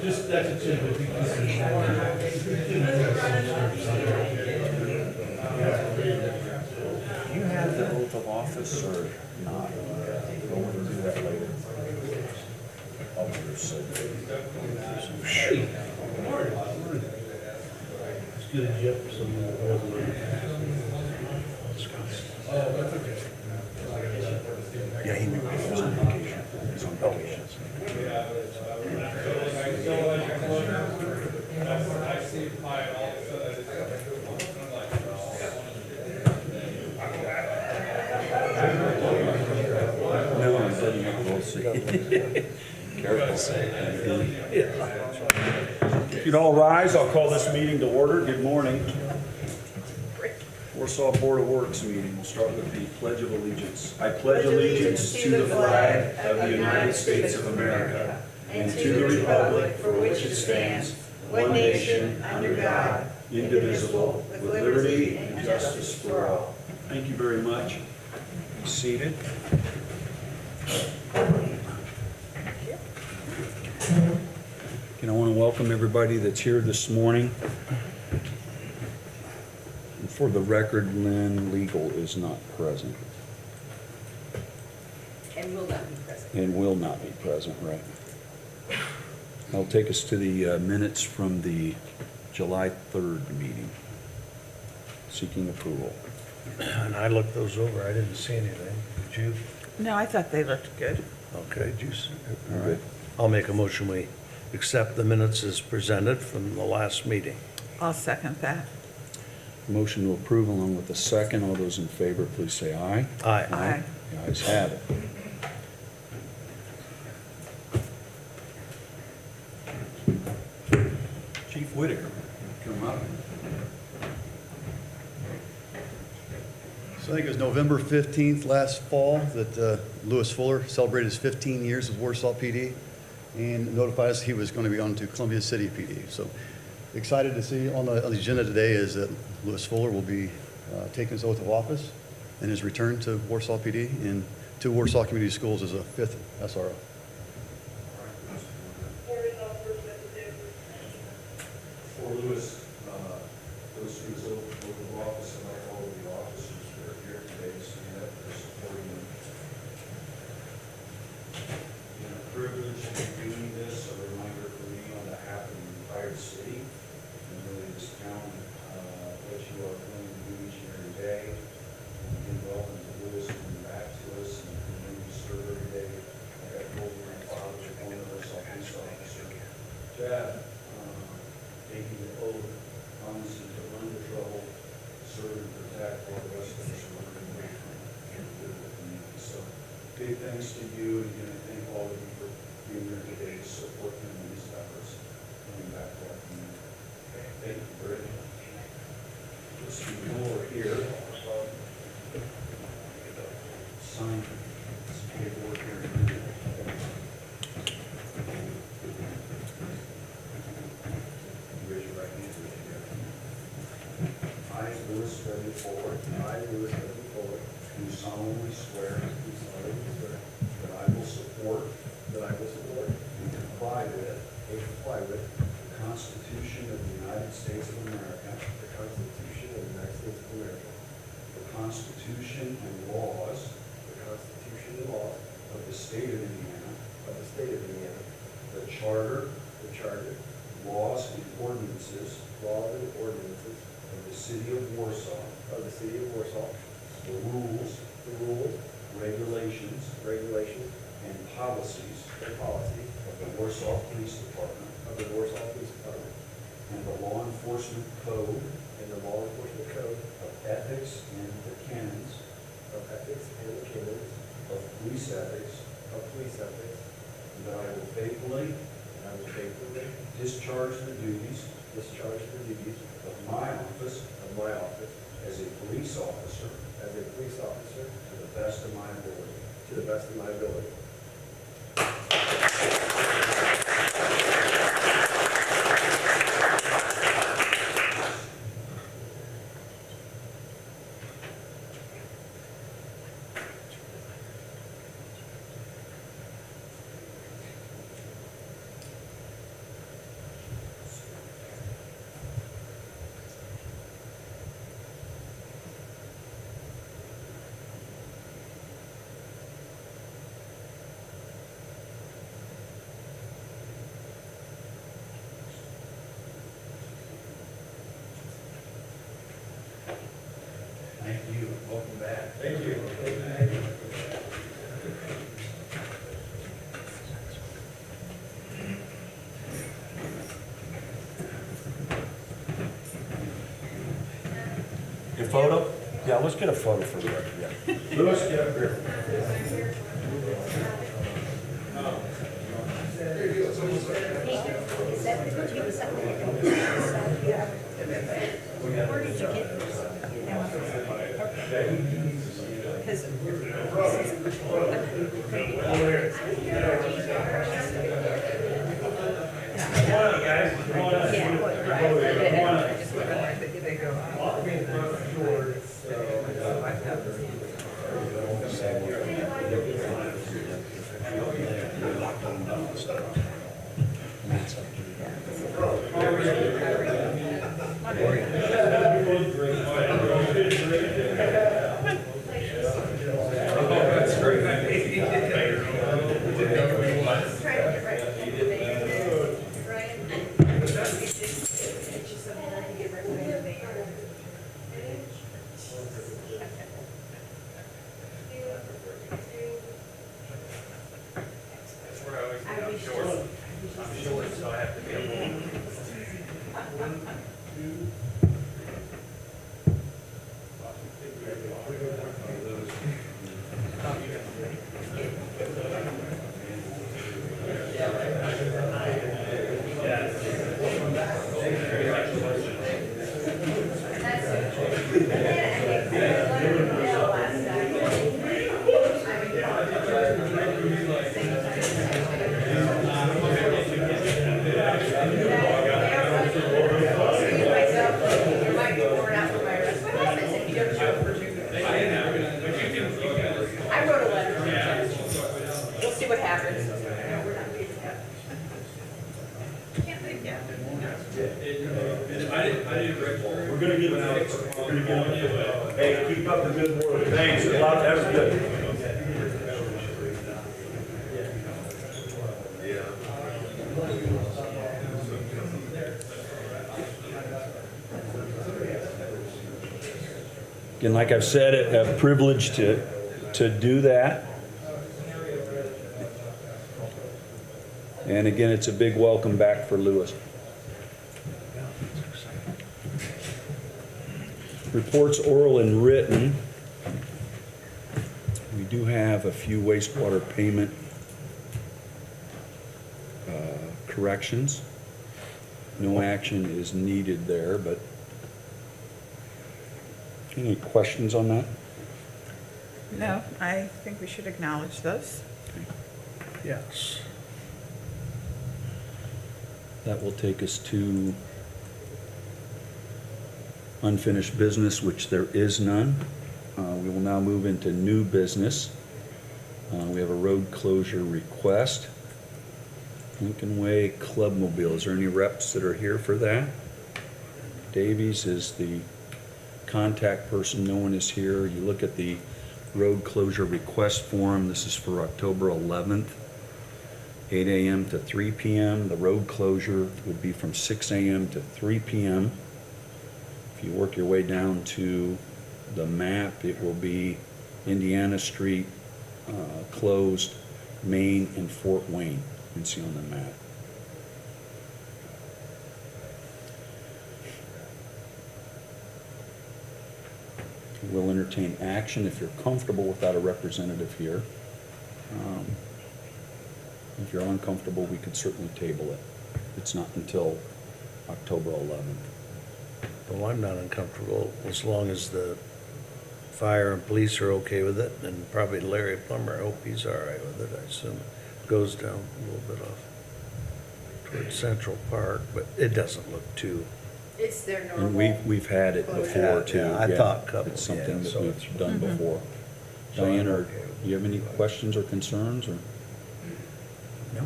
Just that's a tip. Do you have the oath of office or not? We'll do that later. I'll just say. It's good as Jefferson. Oh, that's okay. Yeah, he was on vacation. He's on vacation. No, I didn't. We'll see. Careful. If you'd all rise, I'll call this meeting to order. Good morning. Warsaw Board of Works meeting. We'll start with the Pledge of Allegiance. I pledge allegiance to the flag of the United States of America and to the republic for which it stands, one nation, under God, indivisible, with liberty and justice for all. Thank you very much. Be seated. And I want to welcome everybody that's here this morning. And for the record, Lynn Legal is not present. And will not be present. And will not be present, right? That'll take us to the minutes from the July 3rd meeting. Seeking approval. And I looked those over. I didn't see anything. Did you? No, I thought they looked good. Okay, juice. All right. I'll make a motion. We accept the minutes as presented from the last meeting. I'll second that. Motion to approve along with the second. All those in favor, please say aye. Aye. Aye. The ayes have it. Chief Whitaker, come up. So I think it was November 15th last fall that Lewis Fuller celebrated his 15 years with Warsaw PD and notified us he was going to be on to Columbia City PD. So excited to see on the agenda today is that Lewis Fuller will be taking his oath of office and his return to Warsaw PD and to Warsaw Community Schools as a 5th SRO. For Lewis, goes through his oath of office, and like all of the officers who are here today, stand up for supporting him. In a privilege to be doing this, a reminder for me on behalf of the entire city, and really this town, what you are going to do each and every day. And again, welcome to Lewis, coming back to us, and continuing to serve every day. I got told my father, one of us, police officer, Chad, taking the oath, promising to run the trouble, serve and protect all the rest of us who are in the community. So, big thanks to you, and again, I thank all of you for being here today to support him in his efforts coming back to our community. Okay, thank you very much. Let's see, over here. Sign this paperwork here in a minute. Raise your right hand. I, Lewis W. Fuller. I, Lewis W. Fuller. Do solemnly swear. That I will support. And comply with. The Constitution of the United States of America. The Constitution and laws. Of the state of Indiana. The charter. Laws and ordinances. Of the city of Warsaw. The rules. Regulations. And policies. Of the Warsaw Police Department. And the law enforcement code. Of ethics and the canons. Of police ethics. And that I will faithfully. Discharge the duties. Of my office. As a police officer. To the best of my ability. your photo? Yeah, let's get a photo for the record, yeah. Louis, get up here. Where did you get this? I wrote a letter. We'll see what happens. We're gonna give it out. We're gonna give it out. Hey, keep up the good work. Thanks a lot. That was good. Again, like I've said, a privilege to do that. And again, it's a big welcome back for Lewis. Reports oral and written. We do have a few wastewater payment corrections. No action is needed there, but any questions on that? No, I think we should acknowledge those. Yes. That will take us to unfinished business, which there is none. We will now move into new business. We have a road closure request. Lincoln Way Clubmobile, is there any reps that are here for that? Davies is the contact person, no one is here. You look at the road closure request form, this is for October 11th, 8 a.m. to 3 p.m. The road closure would be from 6 a.m. to 3 p.m. If you work your way down to the map, it will be Indiana Street, closed, Main, and Fort Wayne, you can see on the map. We'll entertain action if you're comfortable without a representative here. If you're uncomfortable, we could certainly table it. It's not until October 11th. Well, I'm not uncomfortable as long as the fire and police are okay with it, and probably Larry Plummer, I hope he's all right with it. I assume it goes down a little bit off towards Central Park, but it doesn't look too. It's their And normal. we've had it before Yeah, too. yeah, I thought a couple, It's something yeah, that so we've it's- done before. So I'm Diane, or okay with do you have any questions or concerns, or No.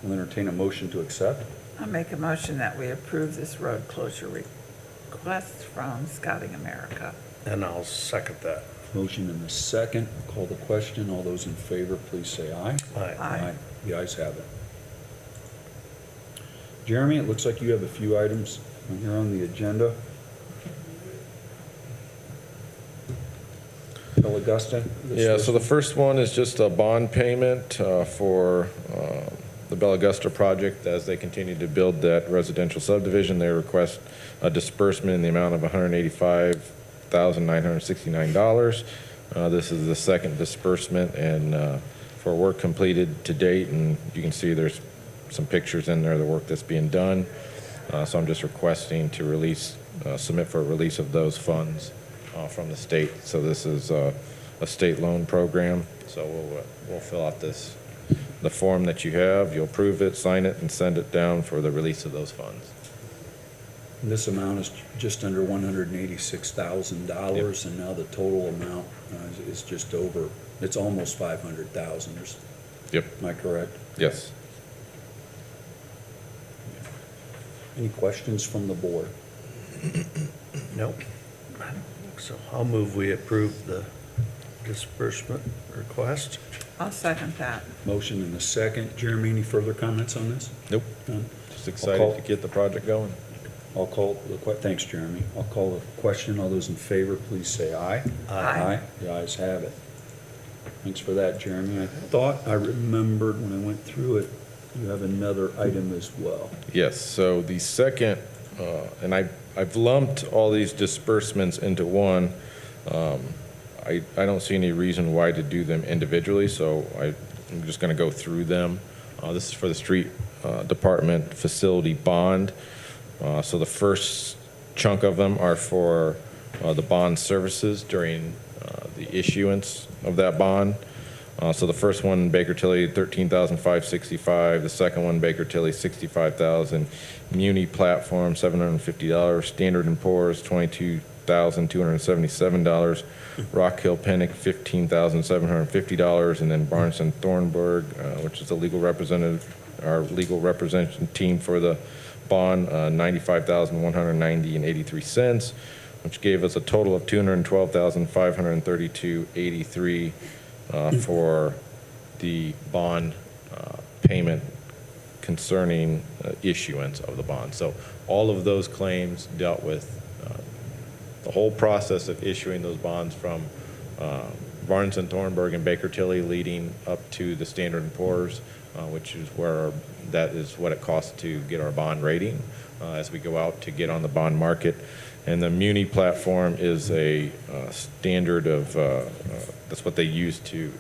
we'll entertain a motion to accept? I'll make a motion that we approve this road closure request from Scouting America. And I'll second that. Motion and a second. Call the question. All those in favor, please say aye. Aye. Aye. The ayes have it. Jeremy, it looks like you have a few items here on the agenda. Tell Augusta. Yeah, so the first one is just a bond payment for the Bella Augusta project, as they continue to build that residential subdivision, they request a disbursement in the amount of $185,969. This is the second disbursement and for work completed to date, and you can see there's some pictures in there, the work that's being done. So I'm just requesting to release, submit for a release of those funds from the state. So this is a state loan program. So we'll fill out the form that you have, you'll approve it, sign it, and send it down for the release of those funds. This amount is just under $186,000, and now the total amount is just over, it's almost $500,000. Yep. Am I correct? Yes. Any questions from the board? Nope. I don't think so I'll move we approve the disbursement request. I'll second that. Motion and a second. Jeremy, any further comments on this? Nope. None? Just excited to get the project going. I'll call, thanks, Jeremy. I'll call the question. All those in favor, please say aye. Aye. The ayes have it. Thanks for that, Jeremy. I thought I remembered when I went through it, you have another item as well. Yes, so the second, and I've lumped all these disbursements into one. I don't see any reason why to do them individually, so I'm just going to go through them. This is for the street department facility bond. So the first chunk of them are for the bond services during the issuance of that bond. So the first one, Baker Tilly, $13,565. The second one, Baker Tilly, $65,000. Muni Platform, $750. Standard & Poor's, $22,277. Rock Hill Pennick, $15,750. And then Barnes & Thornburg, which is the legal representative, our legal representation team for the bond, $95,190.83, which gave us a total of $212,532.83 for the bond payment concerning issuance of the bond. So all of those claims dealt with the whole process of issuing those bonds from Barnes & Thornburg and Baker Tilly leading up to the Standard & Poor's, which is where that is what it costs to get our bond rating as we go out to get on the bond market. And the Muni Platform is a standard of, that's what they use to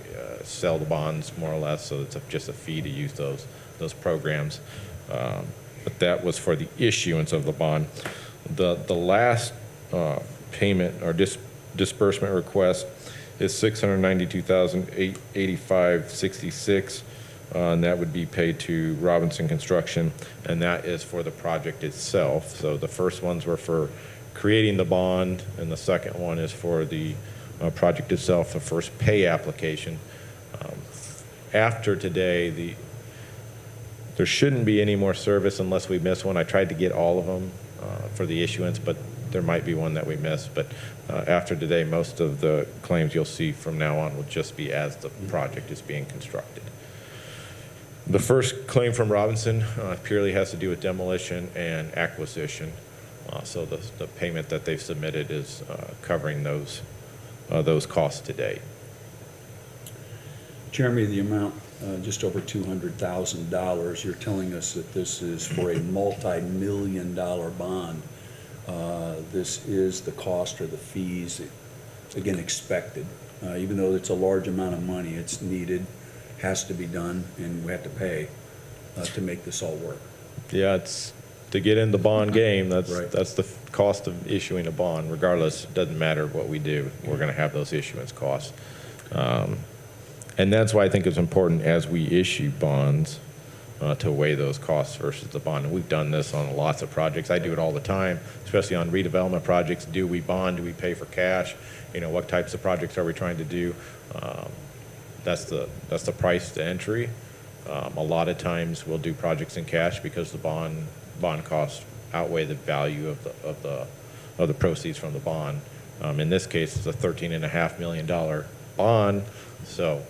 sell the bonds, more or less, so it's just a fee to use those programs. But that was for the issuance of the bond. The last payment or disbursement request is $692,885.66, and that would be paid to Robinson Construction, and that is for the project itself. So the first ones were for creating the bond, and the second one is for the project itself, the first pay application. After today, there shouldn't be any more service unless we miss one. I tried to get all of them for the issuance, but there might be one that we missed. But after today, most of the claims you'll see from now on will just be as the project is being constructed. The first claim from Robinson purely has to do with demolition and acquisition. So the payment that they've submitted is covering those costs today. Jeremy, the amount, just over $200,000, you're telling us that this is for a multi-million-dollar bond. This is the cost or the fees, again, expected. Even though it's a large amount of money, it's needed, has to be done, and we have to pay to make this all work. Yeah, it's to get in the bond game. That's Right. that's the cost of issuing a bond. Regardless, it doesn't matter what we do. We're going to have those issuance costs, and that's why I think it's important as we issue bonds to weigh those costs versus the bond. And we've done this on lots of projects. I do it all the time, especially on redevelopment projects. Do we bond? Do we pay for cash? You know, what types of projects are we trying to do? That's the price to entry. A lot of times we'll do projects in cash because the bond costs outweigh the value of the proceeds from the bond. In this case, it's a $13.5 million bond, so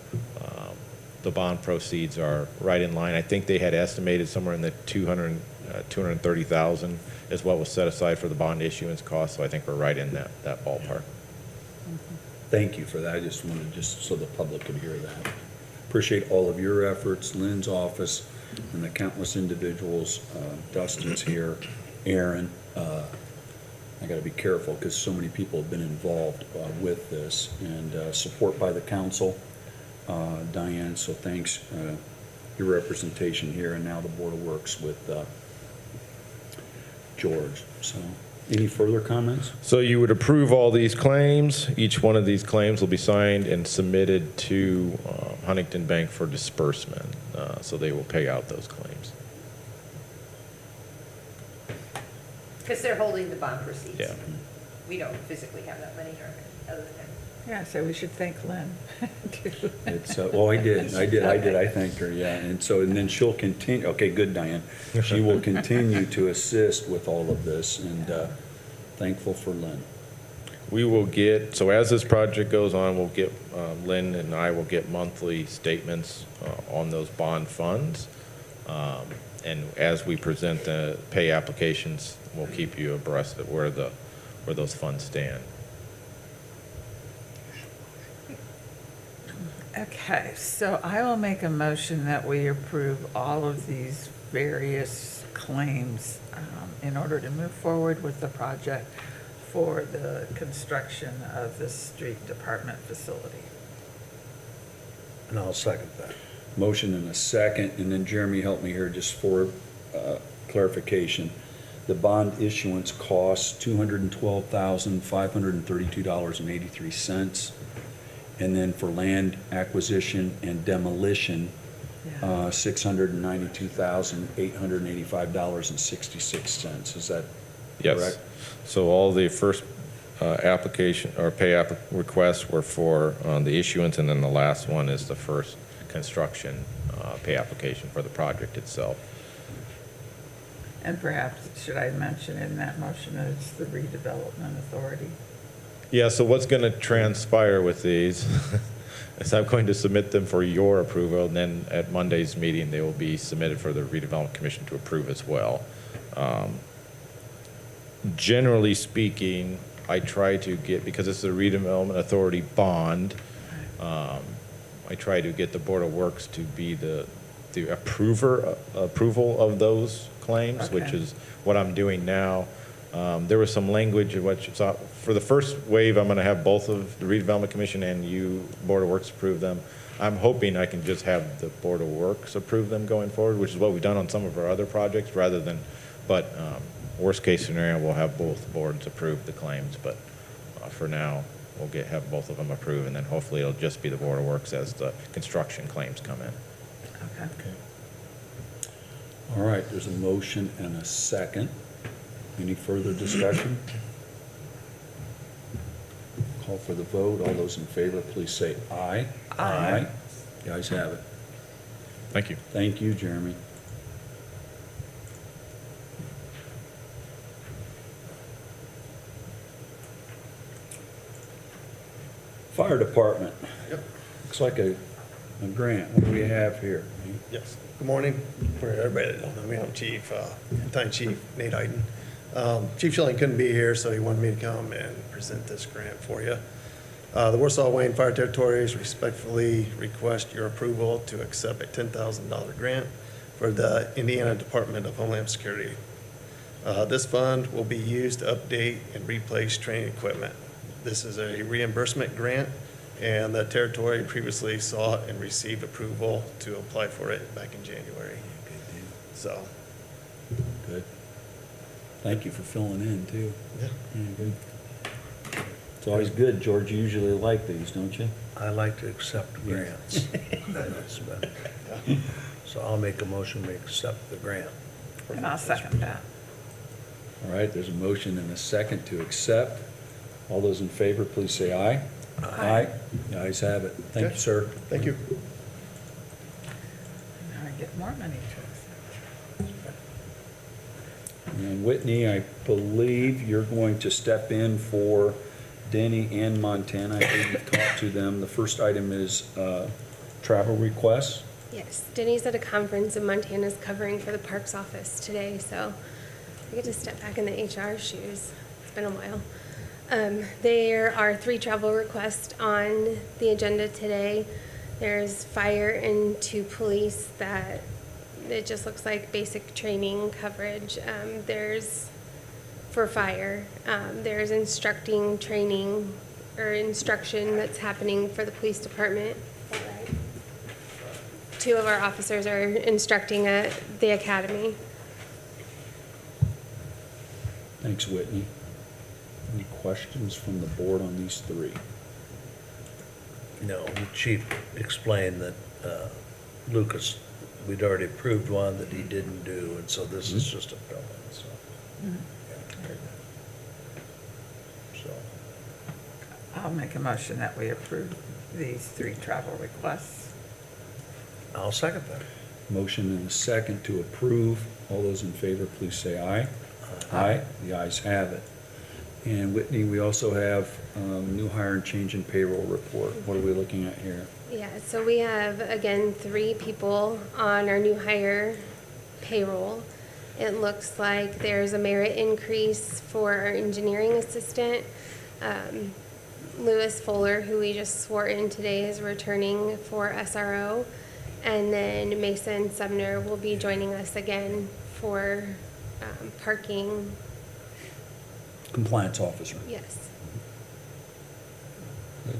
the bond proceeds are right in line. I think they had estimated somewhere in the $230,000 is what was set aside for the bond issuance cost. So I think we're right in that ballpark. Thank you for that. I just wanted, just so the public could hear that. Appreciate all of your efforts, Lynn's office, and the countless individuals, Dustin's here, Aaron. I gotta be careful, because so many people have been involved with this, and support by the council. Diane, so thanks, your representation here, and now the Board of Works with George. So, any further comments? So you would approve all these claims. Each one of these claims will be signed and submitted to Huntington Bank for disbursement. So they will pay out those claims. Because they're holding the bond proceeds. Yeah. We don't physically have that money or other than. Yeah, so we should thank Lynn, too. It's, well, I thanked her, yeah, and then she'll continue, okay, good, Diane. She will continue to assist with all of this, and thankful for Lynn. We will get, so as this project goes on, we'll get, Lynn and I will get monthly statements on those bond funds. And as we present the pay applications, we'll keep you abreast of where those funds stand. Okay, so I will make a motion that we approve all of these various claims in order to move forward with the project for the construction of the street department facility. And I'll second that. Motion and a second, and then Jeremy, help me here just for clarification. The bond issuance costs $212,532.83. And then for land acquisition and demolition, Yeah. $692,885.66. Is that Yes. correct? So all the first application or requests were for the issuance, and then the last one is the first construction pay application for the project itself. And perhaps, should I mention in that motion that it's the redevelopment authority? Yeah, so what's going to transpire with these is I'm going to submit them for your approval, and then at Monday's meeting, they will be submitted for the redevelopment commission to approve as well. Generally speaking, I try to get, because it's a redevelopment authority bond, I try to get the Board of Works to be the approval of those claims, which Okay. is what I'm doing now. There was some language of what you saw. For the first wave, I'm going to have both of the redevelopment commission and you, Board of Works, approve them. I'm hoping I can just have the Board of Works approve them going forward, which is what we've done on some of our other projects, rather than, but worst case scenario, we'll have both boards approve the claims, but for now, we'll have both of them approved, and then hopefully it'll just be the Board of Works as the construction claims come in. Okay. All right, there's a motion and a second. Any further discussion? Call for the vote. All those in favor, please say aye. Aye. The ayes have it. Thank you. Thank you, Jeremy. Fire Department. Yep. Looks like a grant. What do we have here? Yes. Good morning. For everybody that don't know me, I'm Chief, Battalion Chief Nate Iden. Chief Schilling couldn't be here, so he wanted me to come and present this grant for you. The Warsaw Wayne Fire Territories respectfully request your approval to accept a $10,000 grant for the Indiana Department of Homeland Security. This fund will be used to update and replace training equipment. This is a reimbursement grant, and the territory previously sought and received approval to apply for it back in January. So, Good. Thank you for filling in, too. yeah. Yeah, good. It's always good, George. You usually like these, don't you? I like to accept grants. That's better. So I'll make a motion to accept the grant. And I'll second that. All right, there's a motion and a second to accept. All those in favor, please say aye. Aye. The ayes have it. Thank you, Okay. sir. Thank you. Now I get more money to accept. And Whitney, I believe you're going to step in for Denny and Montana. I think you've talked to them. The first item is travel requests. Yes, Denny's at a conference and Montana's covering for the parks office today, so I get to step back in the HR shoes. It's been a while. There are 3 travel requests on the agenda today. There's fire and 2 police that it just looks like basic training coverage. There's, for fire, there's instructing training or instruction that's happening for the police department. Is that right? 2 of our officers are instructing at the academy. Thanks, Whitney. Any questions from the board on these 3? No, the chief explained that Lucas, we'd already approved one that he didn't do, and so this is just a fill-in, so. yeah, very good. So, I'll make a motion that we approve these 3 travel requests. I'll second that. Motion and a second to approve. All those in favor, please say aye. Aye. The ayes have it. And Whitney, we also have new hire and change in payroll report. What are we looking at here? Yeah, so we have, again, 3 people on our new hire payroll. It looks like there's a merit increase for our engineering assistant. Lewis Fuller, who we just swore in today, is returning for SRO. And then Mason Sumner will be joining us again for parking. Compliance officer. Yes. Good.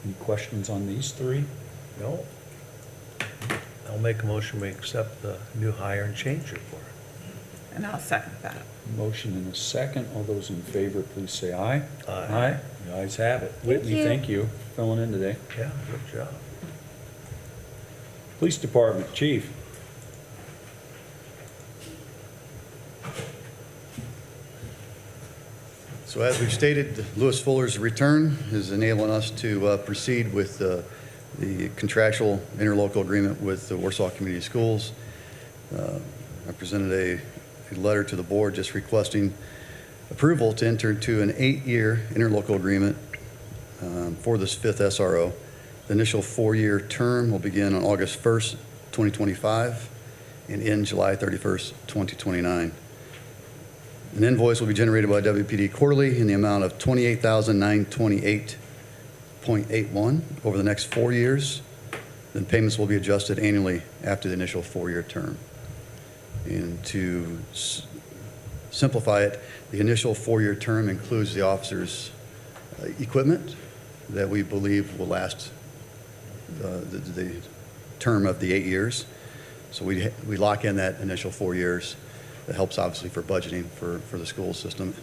Any questions on these 3? No? I'll make a motion, we accept the new hire and change report. And I'll second that. Motion and a second. All those in favor, please say aye. Aye. The ayes have it. Whitney, you. thank you for filling in today. Yeah, good job. Police Department, Chief. So as we've stated, Lewis Fuller's return is enabling us to proceed with the contractual interlocal agreement with the Warsaw Community Schools. I presented a letter to the board just requesting approval to enter into an 8-year interlocal agreement for this 5th SRO. The initial 4-year term will begin on August 1st, 2025, and end July 31st, 2029. An invoice will be generated by WPD quarterly in the amount of $28,928.81 over the next 4 years. Then payments will be adjusted annually after the initial 4-year term. And to simplify it, the initial 4-year term includes the officer's equipment that we believe will last the term of the 8 years. So we lock in that initial 4 years. That helps obviously for budgeting for the school system,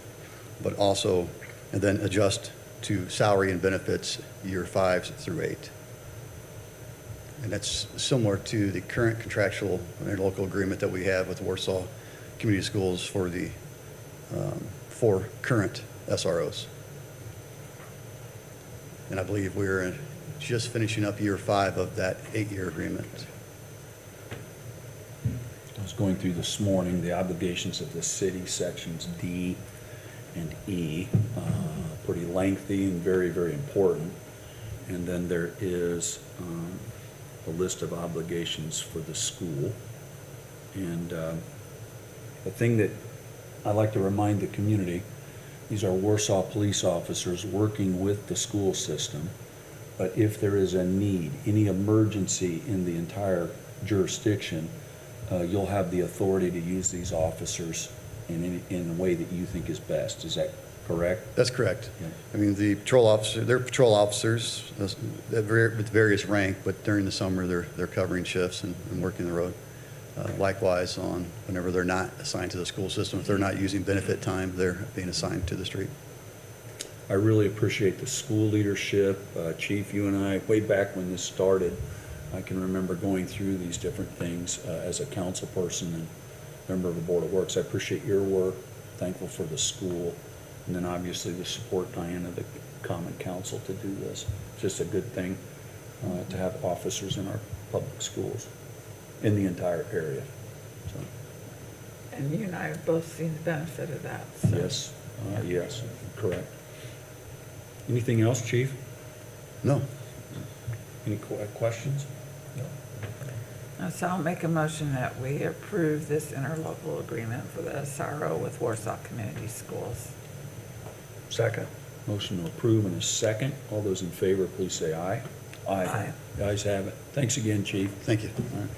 but also, and then adjust to salary and benefits year 5 through 8. And that's similar to the current contractual interlocal agreement that we have with Warsaw Community Schools for the 4 current SROs. And I believe we're just finishing up year 5 of that 8-year agreement. I was going through this morning the obligations of the city, sections D and E, pretty lengthy and very, very important. And then there is a list of obligations for the school. And the thing that I like to remind the community, these are Warsaw police officers working with the school system. But if there is a need, any emergency in the entire jurisdiction, you'll have the authority to use these officers in a way that you think is best. Is that correct? That's correct. Yeah. I mean, the patrol officer, they're patrol officers with various rank, but during the summer, they're covering shifts and working the road. Likewise, on whenever they're not assigned to the school system, if they're not using benefit time, they're being assigned to the street. I really appreciate the school leadership. Chief, you and I, way back when this started, I can remember going through these different things as a council person and member of the Board of Works. I appreciate your work, thankful for the school, and then obviously the support, Diana, the Common Council to do this. It's just a good thing to have officers in our public schools in the entire area. So, And you and I have both seen the benefit of that. So. yes, yes, correct. Anything else, Chief? No. Any questions? So I'll make a motion that we approve this interlocal agreement for the SRO with Warsaw Community Schools. Second. Motion to approve in a second. All those in favor, please say aye. Aye. The ayes have it. Thanks again, Chief. Thank you. All right.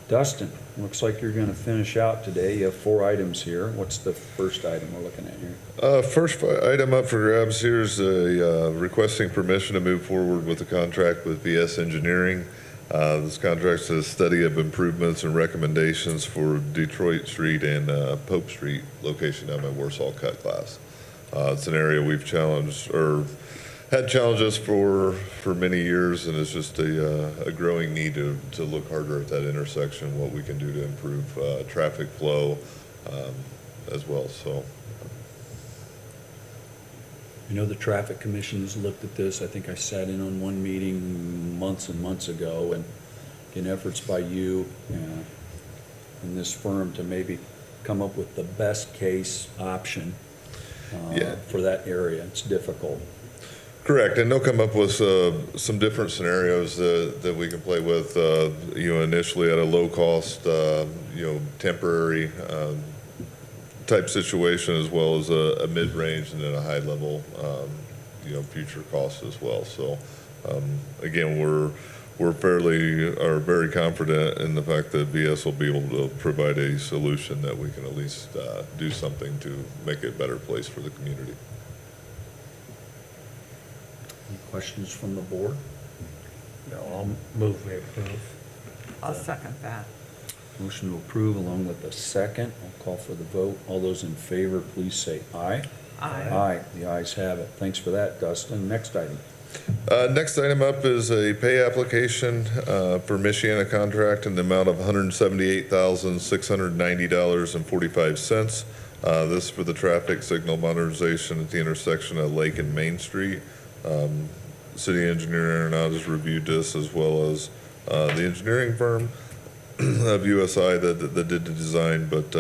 Dustin, looks like you're going to finish out today. You have 4 items here. What's the first item we're looking at here? First item up for grabs here is requesting permission to move forward with the contract with VS Engineering. This contract's a study of improvements and recommendations for Detroit Street and Pope Street location down by Warsaw Cut Glass. It's an area we've challenged or had challenges for many years, and it's just a growing need to look harder at that intersection, what we can do to improve traffic flow as well. So. I know the Traffic Commission has looked at this. I think I sat in on one meeting months and months ago, and in efforts by you and this firm to maybe come up with the best case option for that area. It's difficult. Correct, and they'll come up with some different scenarios that we can play with, initially at a low cost, temporary type situation, as well as a mid-range and then a high level, future cost as well. So, again, we're very confident in the fact that VS will be able to provide a solution that we can at least do something to make it a better place for the community. Any questions from the board? No, I'll move we approve. I'll second that. Motion to approve along with a second. I'll call for the vote. All those in favor, please say aye. Aye. Aye. The ayes have it. Thanks for that, Dustin. Next item. Next item up is a pay application for Michiana contract in the amount of $178,690.45. This is for the traffic signal modernization at the intersection of Lake and Main Street. City engineer Aaron Ott has reviewed this, as well as the engineering firm of USI that did the design, but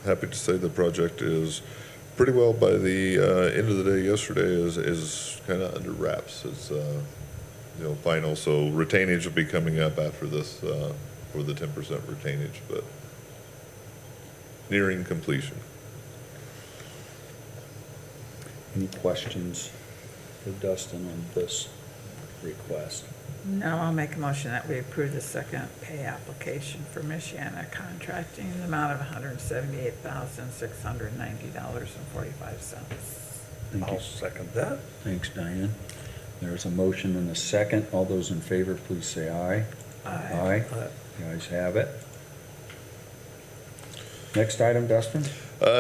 happy to say the project is pretty well, by the end of the day yesterday, is kind of under wraps. It's final, so retainage will be coming up after this for the 10% retainage, but nearing completion. Any questions for Dustin on this request? No, I'll make a motion that we approve the second pay application for Michiana Contracting in the amount of $178,690.45. Thank you. I'll second that. Thanks, Diane. There's a motion and a second. All those in favor, please say aye. Aye. The ayes have it. Next item, Dustin?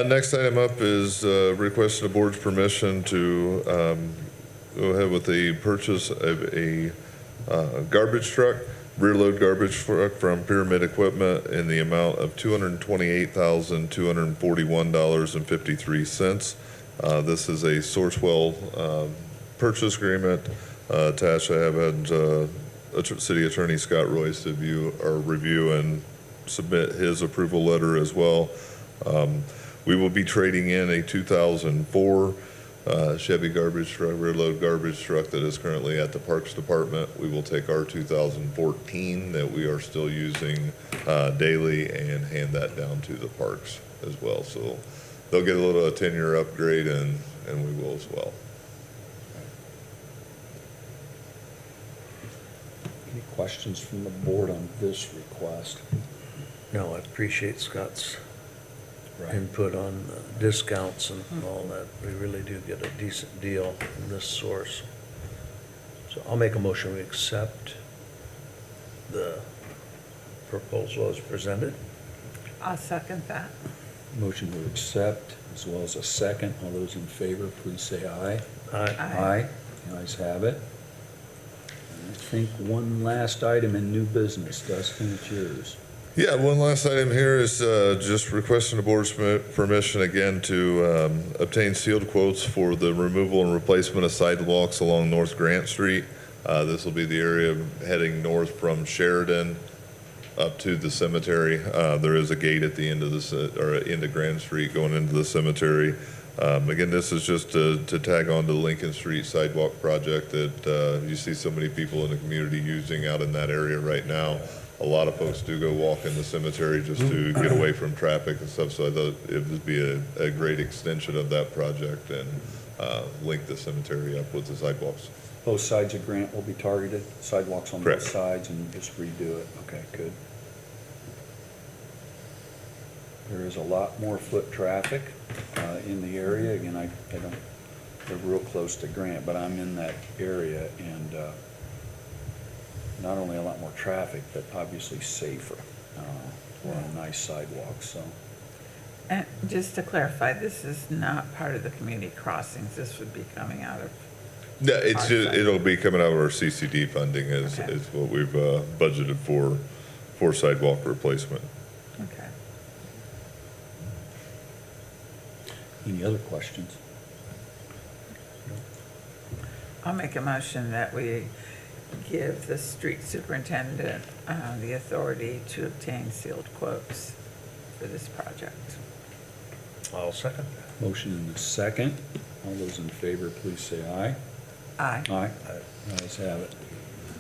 Next item up is requesting the board's permission to go ahead with the purchase of a garbage truck, rear load garbage truck from Pyramid Equipment in the amount of $228,241.53. This is a Sourcewell purchase agreement. Attached, I have had City Attorney Scott Royce to review and submit his approval letter as well. We will be trading in a 2004 Chevy garbage truck, rear load garbage truck that is currently at the Parks Department. We will take our 2014 that we are still using daily and hand that down to the parks as well. So they'll get a 10-year upgrade, and we will as well. Any questions from the board on this request? No, I appreciate Scott's input on discounts and all that. We really do get a decent deal from this source. So I'll make a motion we accept the proposal as presented. I'll second that. Motion to accept, as well as a second. All those in favor, please say aye. Aye. Aye. The ayes have it. And I think one last item in new business. Dustin, it's yours. Yeah, one last item here is just requesting the board's permission again to obtain sealed quotes for the removal and replacement of sidewalks along North Grant Street. This will be the area heading north from Sheridan up to the cemetery. There is a gate at the end of into Grand Street going into the cemetery. Again, this is just to tag on to the Lincoln Street sidewalk project that you see so many people in the community using out in that area right now. A lot of folks do go walk in the cemetery just to get away from traffic and stuff, so I thought it would be a great extension of that project and link the cemetery up with the sidewalks. Both sides of Grant will be targeted, sidewalks on both Correct. sides, and just redo it. Okay, good. There is a lot more foot traffic in the area. Again, I don't, they're real close to Grant, but I'm in that area, and not only a lot more traffic, but obviously safer. On a nice sidewalk, so. And just to clarify, this is not part of the community crossings. This would be coming out of, No, it's Our just, side. it'll be coming out of our CCD funding is Okay. what we've budgeted for sidewalk replacement. okay. Any other questions? I'll make a motion that we give the street superintendent the authority to obtain sealed quotes for this project. I'll second that. Motion and a second. All those in favor, please say aye. Aye. Aye. Ayes have it.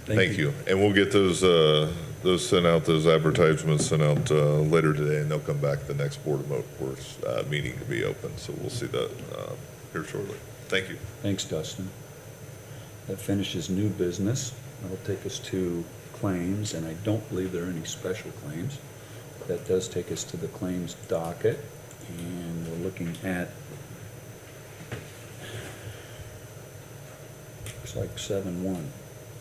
Thank you. And we'll get those sent out, those advertisements sent out later today, and they'll come back the next Board of Works meeting to be open. So we'll see that here shortly. Thank you. Thanks, Dustin. That finishes new business. That'll take us to claims, and I don't believe there are any special claims. That does take us to the claims docket, and we're looking at, looks like 7/1,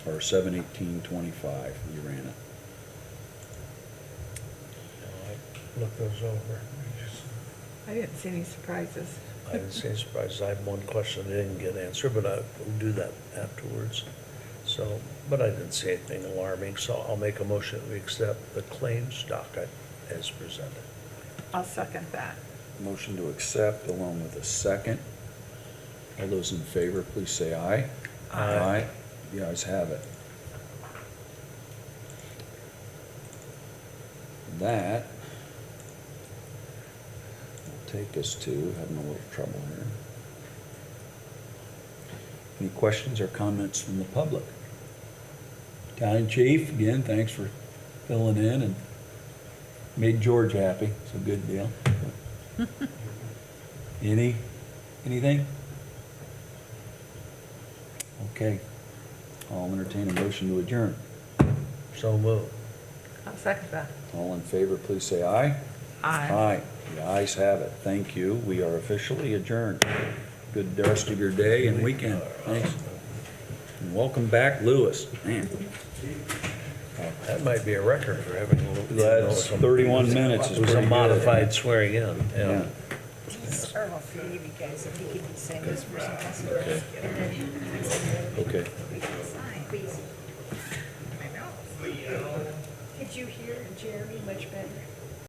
or 7/18/25, we ran it. I looked those over. I didn't see any surprises. I didn't see any surprises. I have one question that didn't get answered, but I will do that afterwards. So, but I didn't see anything alarming, so I'll make a motion that we accept the claims docket as presented. I'll second that. Motion to accept along with a second. All those in favor, please say aye. Aye. The ayes have it. That will take us to, having a little trouble here. Any questions or comments from the public? County Chief, again, thanks for filling in and made George happy. It's a good deal. Anything? Okay. I'll entertain a motion to adjourn. So moved. I'll second that. All in favor, please say aye. Aye. The ayes have it. Thank you. We are officially adjourned. Good rest of your day and weekend. Thanks. And welcome back, Lewis. Man, That might be a record for having a little. that's 31 minutes is It was pretty a good. modified swearing in, Yeah. yeah. These are all for you guys, if you could be saying this person has to. Okay. Okay. Please. I know. Could you hear Jeremy much better?